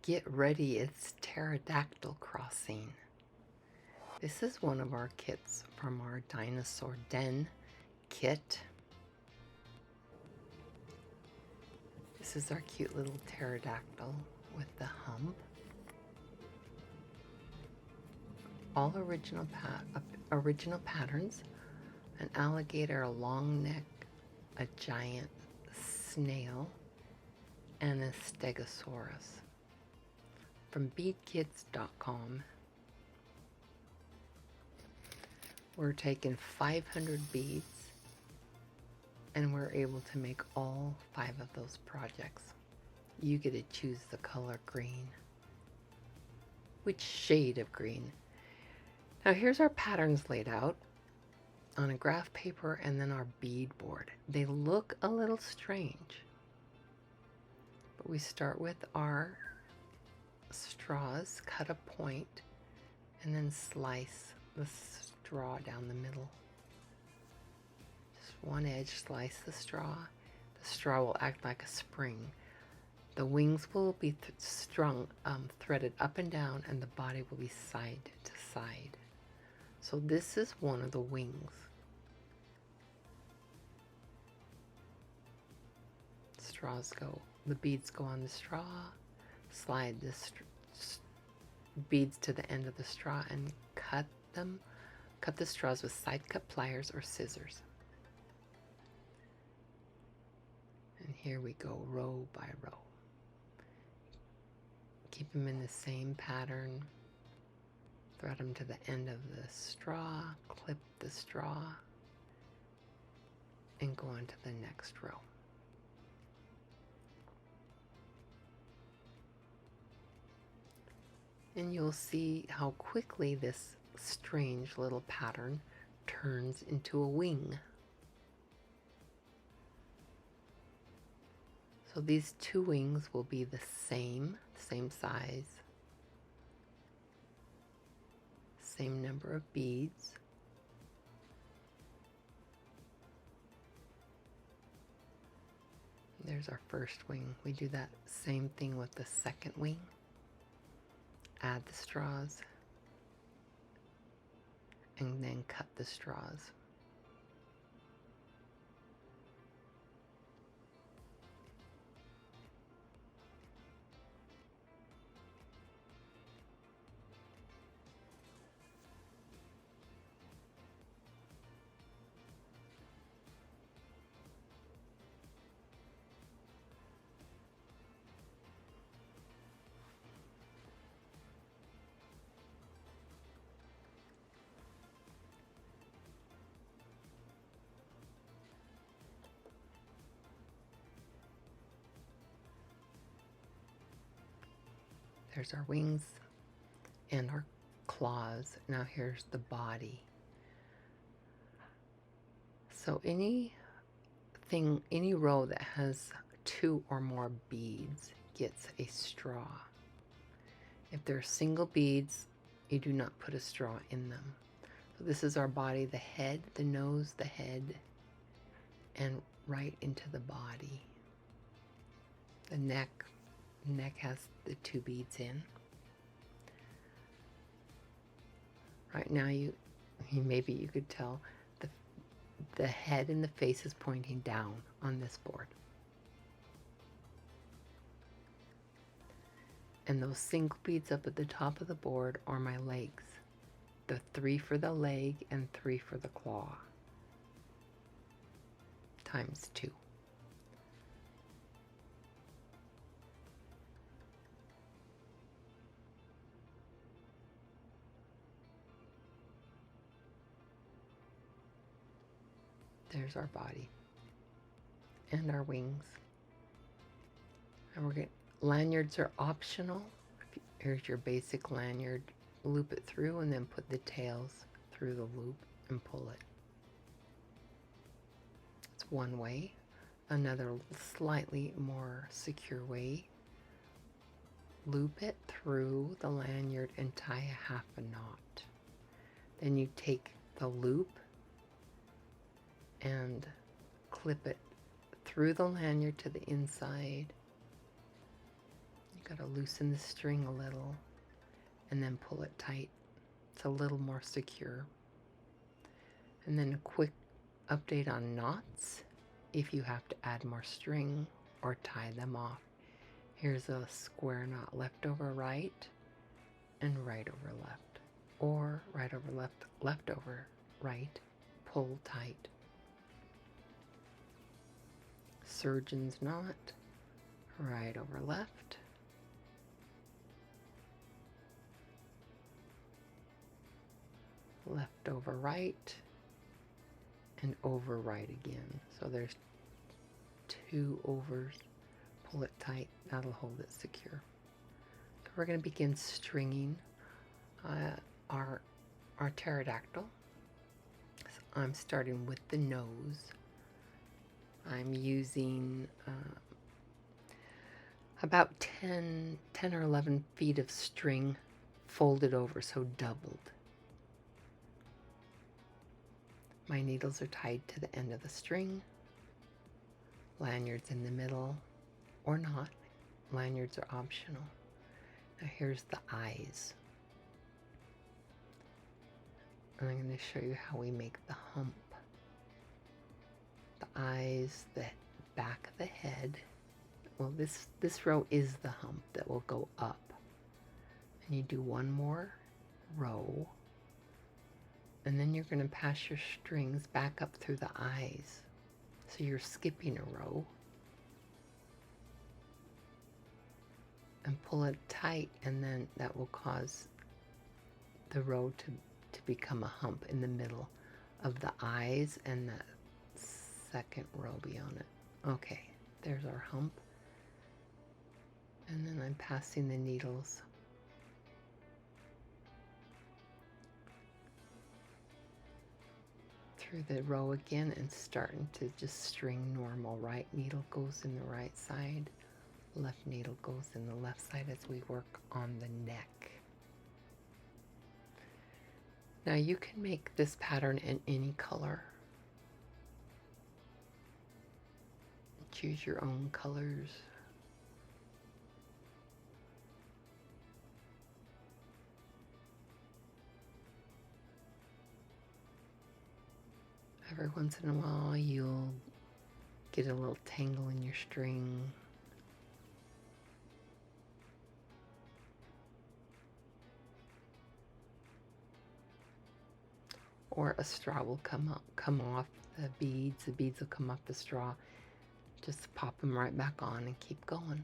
Get ready, it's pterodactyl crossing. This is one of our kits from our dinosaur den kit. This is our cute little pterodactyl with the hump. All original patterns: an alligator, a long neck, a giant snail, and a stegosaurus. From beadkits.com. We're taking 500 beads and we're able to make all 5 of those projects. You get to choose the color green. Which shade of green? Now here's our patterns laid out on a graph paper and then our bead board. They look a little strange, but we start with our straws, cut a point, and then slice the straw down the middle. Just one edge, slice the straw. The straw will act like a spring. The wings will be threaded up and down, and the body will be side to side. So this is one of the wings. The beads go on the straw, slide the beads to the end of the straw and cut them. Cut the straws with side cut pliers or scissors. And here we go, row by row. Keep them in the same pattern. Thread them to the end of the straw, clip the straw, and go on to the next row. And you'll see how quickly this strange little pattern turns into a wing. So these 2 wings will be the same size, same number of beads. There's our first wing. We do that same thing with the second wing. Add the straws and then cut the straws. There's our wings and our claws. Now here's the body. So any row that has 2 or more beads gets a straw. If they're single beads, you do not put a straw in them. So this is our body, the head, the nose, the head, and right into the body. The neck has the 2 beads in. Right now maybe you could tell the head and the face is pointing down on this board. And those single beads up at the top of the board are my legs. The 3 for the leg and 3 for the claw. Times 2. There's our body and our wings. And lanyards are optional. Here's your basic lanyard. Loop it through and then put the tails through the loop and pull it. It's one way. Another slightly more secure way. Loop it through the lanyard and tie a half a knot. Then you take the loop and clip it through the lanyard to the inside. You Got to loosen the string a little and then pull it tight. It's a little more secure. And then a quick update on knots if you have to add more string or tie them off. Here's a square knot, left over right and right over left, or right over left, left over right, pull tight. Surgeon's knot, right over left, left over right, and over right again. So there's 2 overs. Pull it tight, that'll hold it secure. So we're going to begin stringing our pterodactyl. So I'm starting with the nose. I'm using about 10 or 11 feet of string folded over, so doubled. My needles are tied to the end of the string. Lanyards in the middle, or not. Lanyards are optional. Now here's the eyes. And I'm going to show you how we make the hump. The eyes, the back of the head. Well, this row is the hump that will go up. And you do one more row. And then you're going to pass your strings back up through the eyes. So you're skipping a row. And pull it tight, and then that will cause the row to become a hump in the middle of the eyes and that second row beyond it. Okay, there's our hump. And then I'm passing the needles through the row again and starting to just string normal. Right needle goes in the right side, left needle goes in the left side as we work on the neck. Now you can make this pattern in any color. Choose your own colors. Every once in a while you'll get a little tangle in your string. Or a straw will come off the beads. The beads will come off the straw. Just pop them right back on and keep going.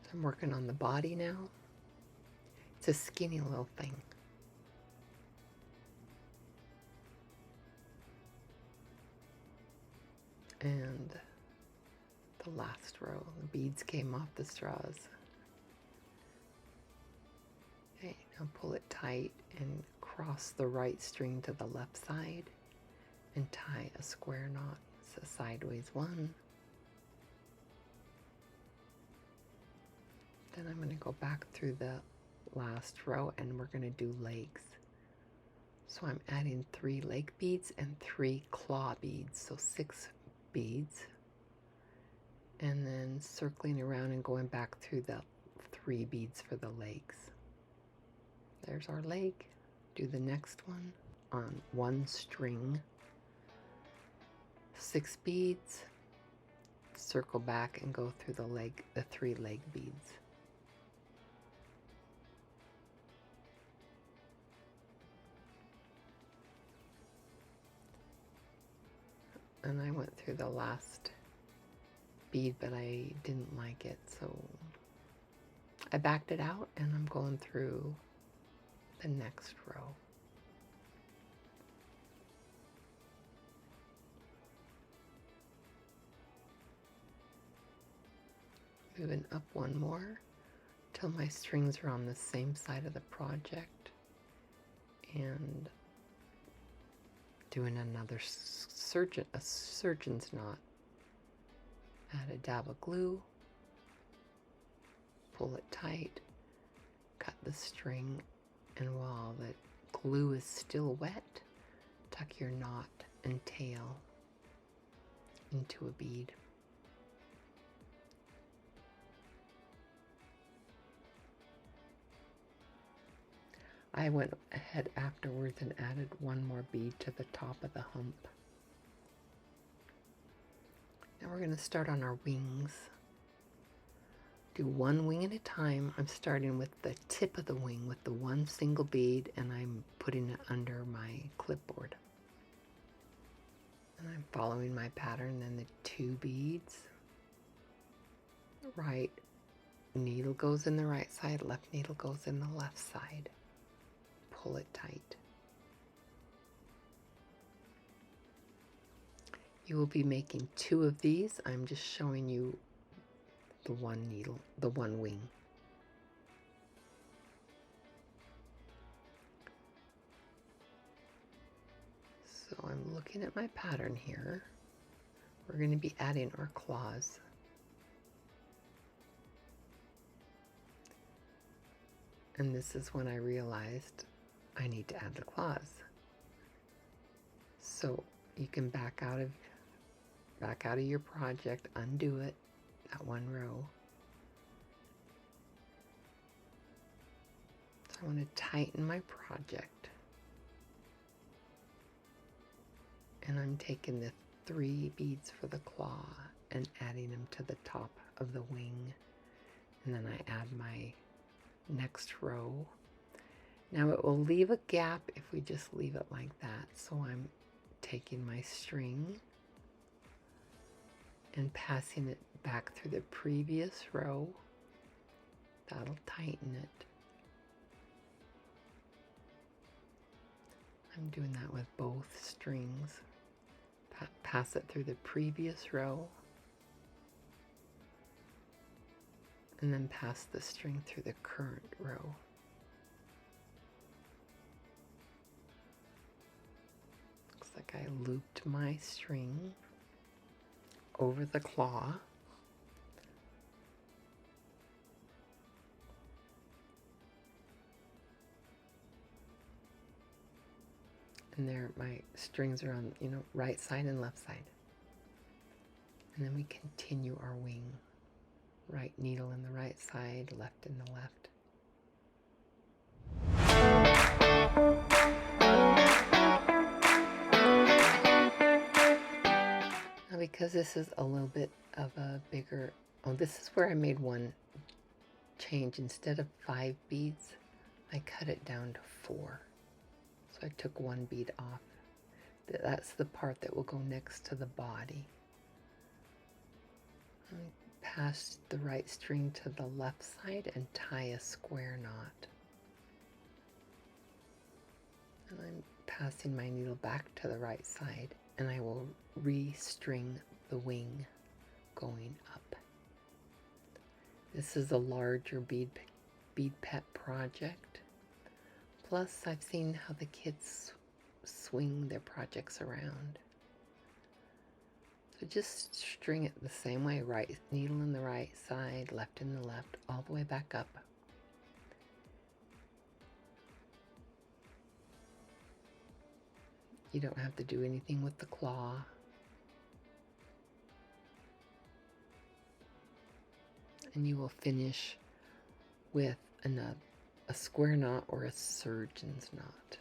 So I'm working on the body now. It's a skinny little thing. And the last row, the beads came off the straws. Okay, now pull it tight and cross the right string to the left side and tie a square knot. So sideways one. Then I'm going to go back through the last row and we're going to do legs. So I'm adding 3 leg beads and 3 claw beads, so 6 beads, and then circling around and going back through the 3 beads for the legs. There's our leg. Do the next one on 1 string, 6 beads, circle back and go through the 3 leg beads. And I went through the last bead, but I didn't like it, so I backed it out and I'm going through the next row. Moving up one more till my strings are on the same side of the project, and doing another surgeon's knot. Add a dab of glue, pull it tight, the string, and while the glue is still wet, tuck your knot and tail into a bead. I went ahead afterwards and added one more bead to the top of the hump. Now we're going to start on our wings. Do one wing at a time. I'm starting with the tip of the wing with the one single bead, and I'm putting it under my clipboard. And I'm following my pattern, then the 2 beads. Right needle goes in the right side, left needle goes in the left side. Pull it tight. You will be making 2 of these. I'm just showing you the one needle, the one wing. So I'm looking at my pattern here. We're going to be adding our claws. And this is when I realized I need to add the claws. So you can back out of your project, undo it, that one row. So I want to tighten my project. And I'm taking the 3 beads for the claw and adding them to the top of the wing. And then I add my next row. Now it will leave a gap if we just leave it like that. So I'm taking my string and passing it back through the previous row. That'll tighten it. I'm doing that with both strings. Pass it through the previous row, and then pass the string through the current row. Looks like I looped my string over the claw. And there my strings are on, right side and left side. And then we continue our wing. Right needle in the right side, left in the left. Now because this is a little bit of a bigger, this is where I made one change. Instead of 5 beads, I cut it down to 4. So I took 1 bead off. That's the part that will go next to the body. Pass the right string to the left side and tie a square knot. And I'm passing my needle back to the right side, and I will re-string the wing going up. This is a larger bead pet project. Plus, I've seen how the kids swing their projects around. So just string it the same way, right needle in the right side, left in the left, all the way back up. You don't have to do anything with the claw. And you will finish with a square knot or a surgeon's knot.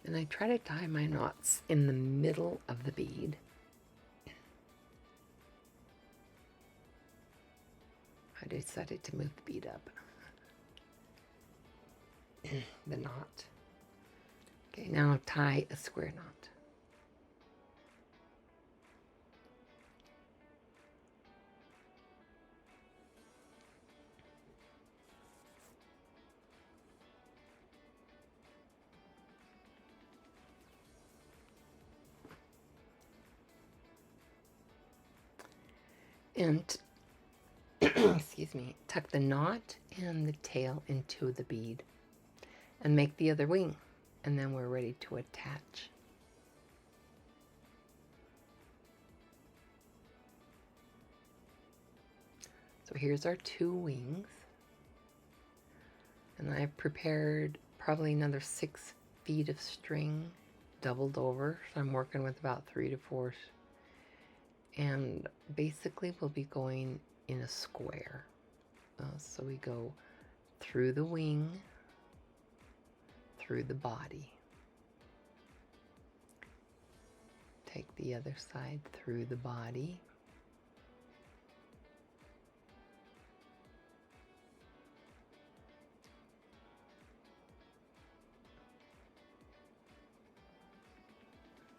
And I try to tie my knots in the middle of the bead. I decided to move the bead up. The knot. Okay, now tie a square knot. And excuse me, tuck the knot and the tail into the bead and make the other wing. And then we're ready to attach. So here's our 2 wings. And I've prepared probably another 6 feet of string doubled over. So I'm working with about 3 to 4. And basically we'll be going in a square. So we go through the wing, through the body. Take the other side through the body.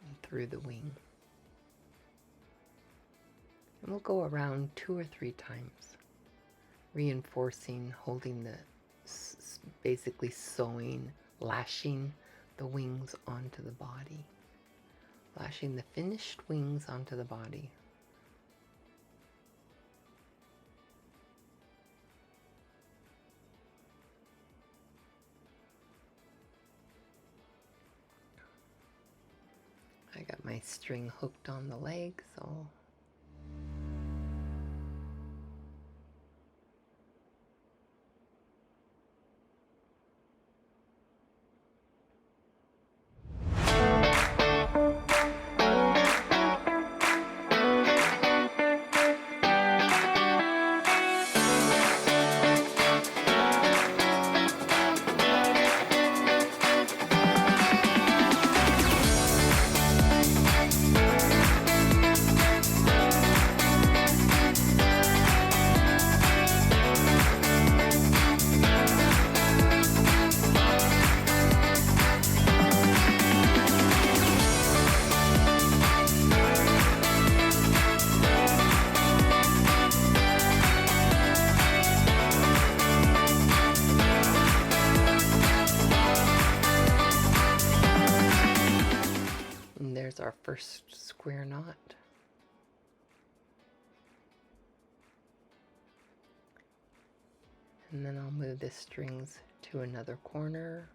And through the wing. And we'll go around 2 or 3 times, reinforcing, holding the, basically sewing, lashing the wings onto the body. Lashing the finished wings onto the body. I got my string hooked on the leg, so there's our first square knot. And then I'll move the strings to another corner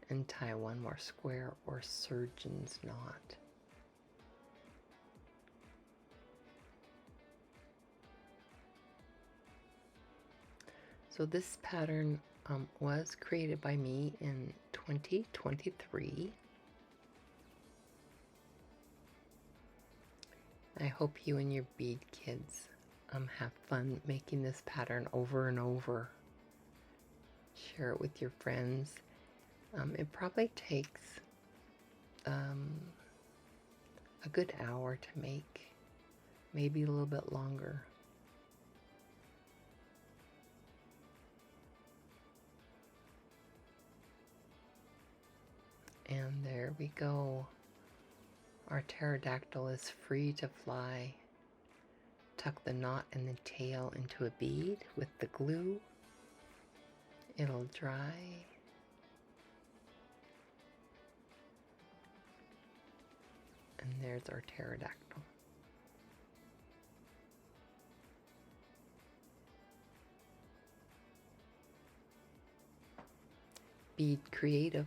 and tie one more square or surgeon's knot. So this pattern was created by me in 2023. I hope you and your bead kids have fun making this pattern over and over. Share it with your friends. It probably takes a good hour to make, maybe a little bit longer. And there we go. Our pterodactyl is free to fly. Tuck the knot and the tail into a bead with the glue. It'll dry. And there's our pterodactyl. Be creative.